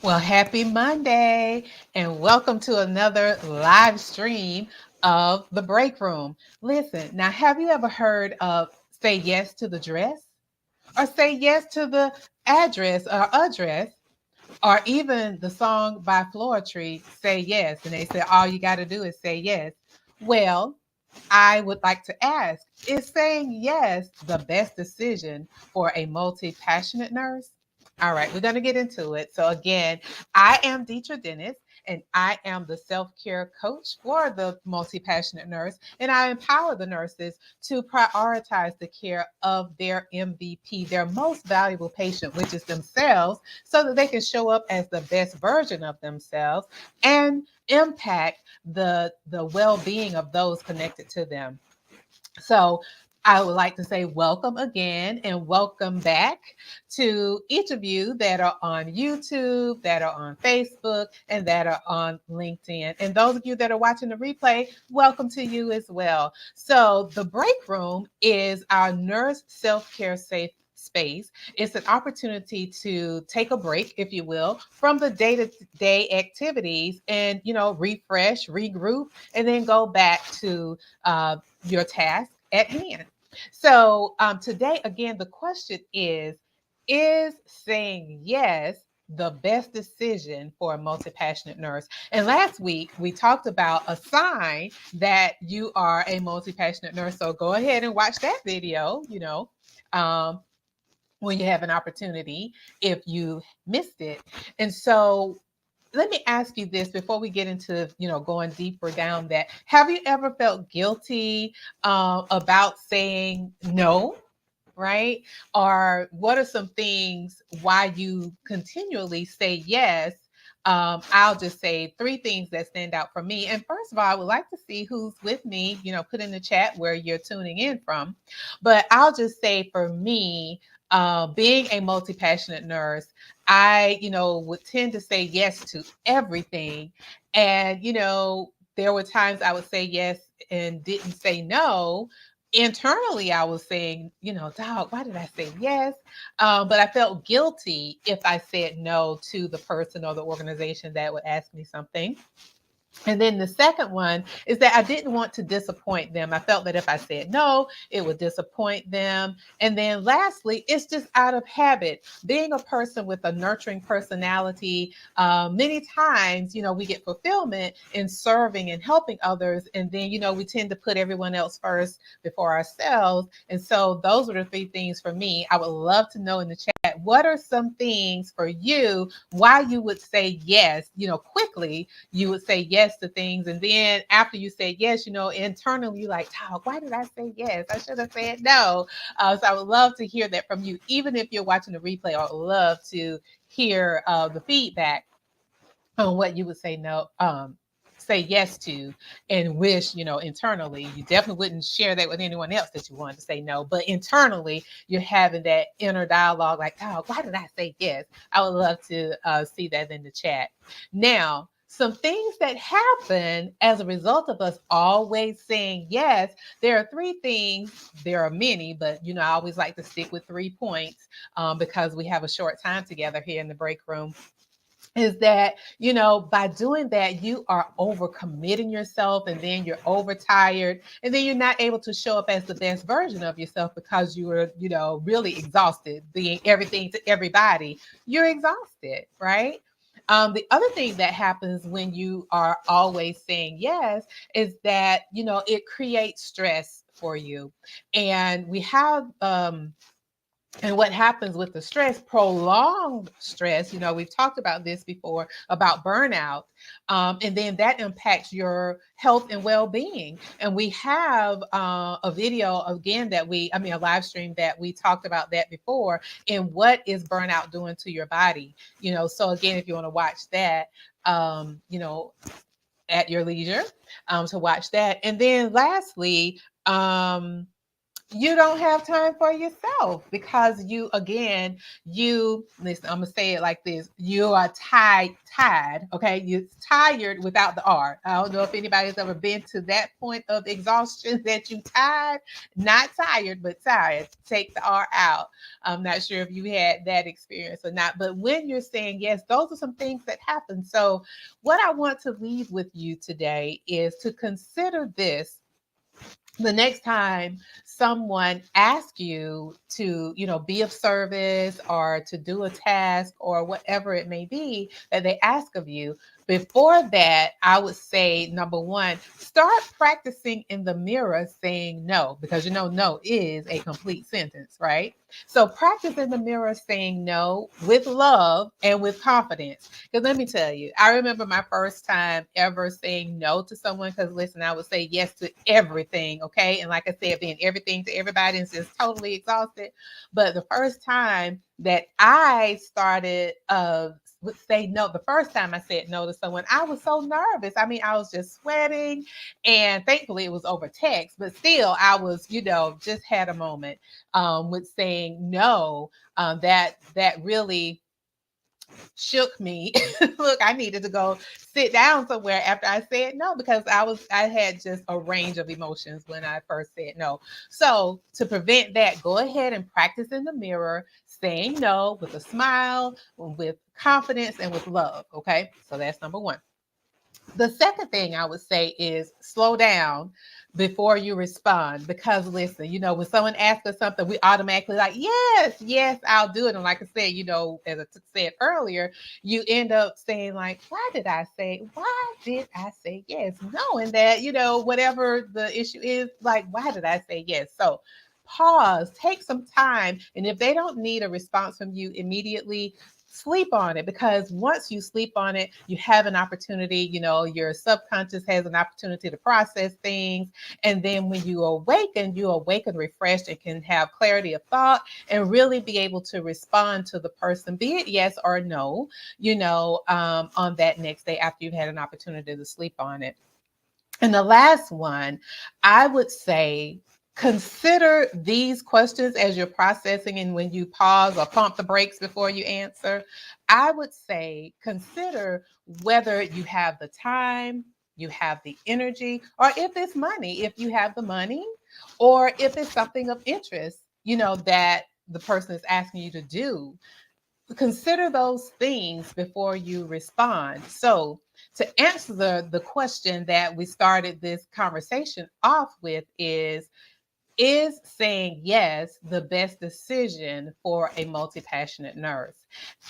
Well, happy Monday and welcome to another live stream of the break room. Listen, now, have you ever heard of say yes to the dress or say yes to the address, or even the song by Floetry, Say Yes? And they say all you got to do is say yes. Well, I would like to ask, is saying yes the best decision for a multi passionate nurse? All right, we're going to get into it. So, again, I am Deetra Dennis, and I am the self care coach for the multi passionate nurse. And I empower the nurses to prioritize the care of their MVP, their most valuable patient, which is themselves, so that they can show up as the best version of themselves and impact the well-being of those connected to them. So I would like to say welcome again and welcome back to each of you that are on YouTube, that are on Facebook, and that are on LinkedIn. And those of you that are watching the replay, welcome to you as well. So the break room is our nurse self-care safe space. It's an opportunity to take a break, if you will, from the day-to-day activities and, refresh, regroup, and then go back to your task at hand. So today, again, the question is saying yes the best decision for a multi-passionate nurse? And last week, we talked about a sign that you are a multi-passionate nurse. So go ahead and watch that video, um, when you have an opportunity if you missed it. And so let me ask you this before we get into going deeper down that. Have you ever felt guilty about saying no, right? Or what are some things why you continually say yes? I'll just say three things that stand out for me. And first of all, I would like to see who's with me. Put in the chat where you're tuning in from. But I'll just say for me, being a multi passionate nurse, I, would tend to say yes to everything. And, there were times I would say yes and didn't say no. Internally, I was saying, dog, why did I say yes? But I felt guilty if I said no to the person or the organization that would ask me something. And then the second one is that I didn't want to disappoint them. I felt that if I said no, it would disappoint them. And then lastly, it's just out of habit. Being a person with a nurturing personality, many times, we get fulfillment in serving and helping others. And then, we tend to put everyone else first before ourselves. And so those are the three things for me. I would love to know in the chat, what are some things for you, why you would say yes, quickly you would say yes to things. And then after you say yes, internally you're like, oh, why did I say yes? I should have said no. So I would love to hear that from you. Even if you're watching the replay, I would love to hear the feedback on what you would say no, say yes to, and wish, internally. You definitely wouldn't share that with anyone else that you wanted to say no, but internally you're having that inner dialogue like, oh, why did I say yes? I would love to see that in the chat. Now, some things that happen as a result of us always saying yes. There are three things. There are many, but I always like to stick with 3 points because we have a short time together here in the break room. Is that, by doing that, you are overcommitting yourself, and then you're overtired, and then you're not able to show up as the best version of yourself because you were, really exhausted, being everything to everybody. You're exhausted, right? The other thing that happens when you are always saying yes is that, it creates stress for you. And we have, and what happens with the stress, prolonged stress, we've talked about this before about burnout, and then that impacts your health and well-being. And we have a video again a live stream that we talked about that before, and what is burnout doing to your body. So again, if you want to watch that, at your leisure, to watch that. And then lastly, you don't have time for yourself because you, again, you listen, I'm gonna say it like this: you are tired, okay? You're tired without the R. I don't know if anybody's ever been to that point of exhaustion that you tired, not tired, but tired. Take the R out. I'm not sure if you had that experience or not, but when you're saying yes, those are some things that happen. So what I want to leave with you today is to consider this: the next time someone asks you to, be of service or to do a task or whatever it may be that they ask of you, before that, I would say, number one, start practicing in the mirror saying no, because no is a complete sentence, right? So practice in the mirror saying no with love and with confidence. Because let me tell you, I remember my first time ever saying no to someone. Because listen, I would say yes to everything, okay? And like I said, being everything to everybody and just totally exhausted. But the first time that I started would say no, the first time I said no to someone, I was so nervous. I mean, I was just sweating, and thankfully it was over text, but still I was, just had a moment with saying no. That really shook me. Look, I needed to go sit down somewhere after I said no, because I had just a range of emotions when I first said no. So to prevent that, go ahead and practice in the mirror saying no with a smile, with confidence, and with love. Okay, so that's number one. The second thing I would say is slow down before you respond. Because listen, when someone asks us something, we automatically like, yes, yes, I'll do it. And like I said, as I said earlier, you end up saying like, why did I say yes? Knowing that, whatever the issue is, like, why did I say yes? So pause, take some time. And if they don't need a response from you immediately, sleep on it, because once you sleep on it, you have an opportunity, your subconscious has an opportunity to process things. And then when you awaken refreshed and can have clarity of thought and really be able to respond to the person, be it yes or no, on that next day after you've had an opportunity to sleep on it. And the last one, I would say, consider these questions as you're processing, and when you pause or pump the brakes before you answer. I would say, consider whether you have the time, you have the energy, or if it's money, if you have the money, or if it's something of interest, that the person is asking you to do. Consider those things before you respond. So, to answer the question that we started this conversation off with is saying yes the best decision for a multi-passionate nurse?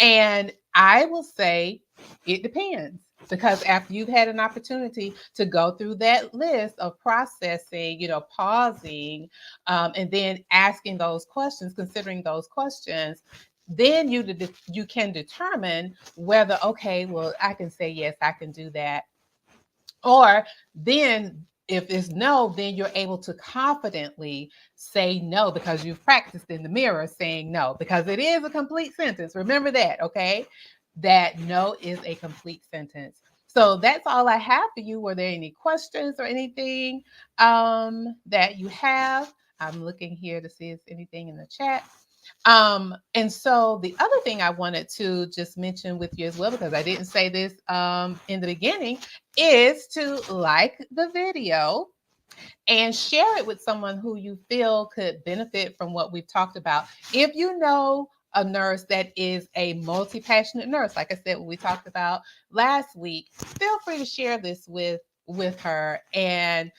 And I will say it depends, because after you've had an opportunity to go through that list of processing, pausing, and then asking those questions, considering those questions, then you can determine whether, okay, well, I can say yes, I can do that. Or then if it's no, then you're able to confidently say no, because you've practiced in the mirror saying no, because it is a complete sentence. Remember that, okay? That no is a complete sentence. So that's all I have for you. Were there any questions or anything that you have? I'm looking here to see if anything in the chat. And so the other thing I wanted to just mention with you as well, because I didn't say this in the beginning, is to like the video and share it with someone who you feel could benefit from what we've talked about. If you know a nurse that is a multi-passionate nurse, like I said, what we talked about last week, feel free to share this with her. And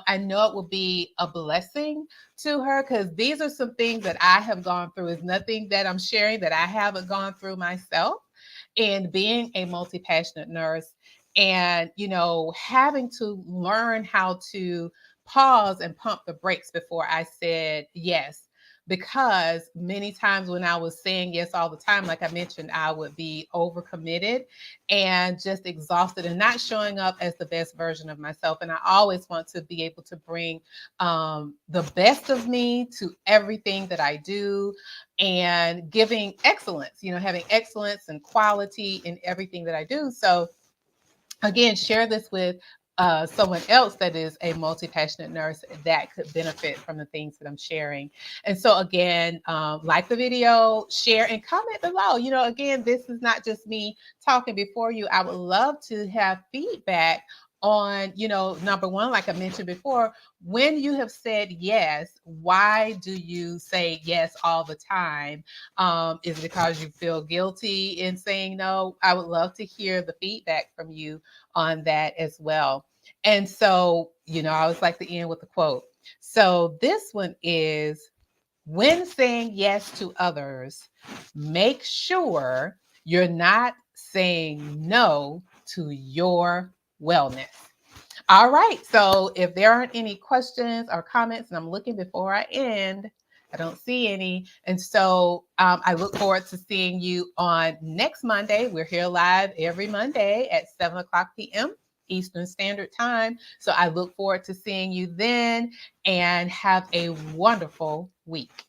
I know it will be a blessing to her, because these are some things that I have gone through. Is nothing that I'm sharing that I haven't gone through myself in being a multi-passionate nurse, and having to learn how to pause and pump the brakes before I said yes. Because many times when I was saying yes all the time, like I mentioned, I would be overcommitted and just exhausted and not showing up as the best version of myself. And I always want to be able to bring the best of me to everything that I do, and giving excellence, having excellence and quality in everything that I do. So again, share this with someone else that is a multi-passionate nurse that could benefit from the things that I'm sharing. And so again, like the video, share and comment below. You know, again, this is not just me talking before you. I would love to have feedback on, you know, number one, like I mentioned before, when you have said yes, why do you say yes all the time? Is it because you feel guilty in saying no? I would love to hear the feedback from you on that as well. And so, you know, I always like to end with a quote. So this one is, when saying yes to others, make sure you're not saying no to your wellness. All right. So if there aren't any questions or comments, and I'm looking before I end, I don't see any. And so I look forward to seeing you on next Monday. We're here live every Monday at 7 o'clock p.m. Eastern Standard Time. So I look forward to seeing you then, and have a wonderful week.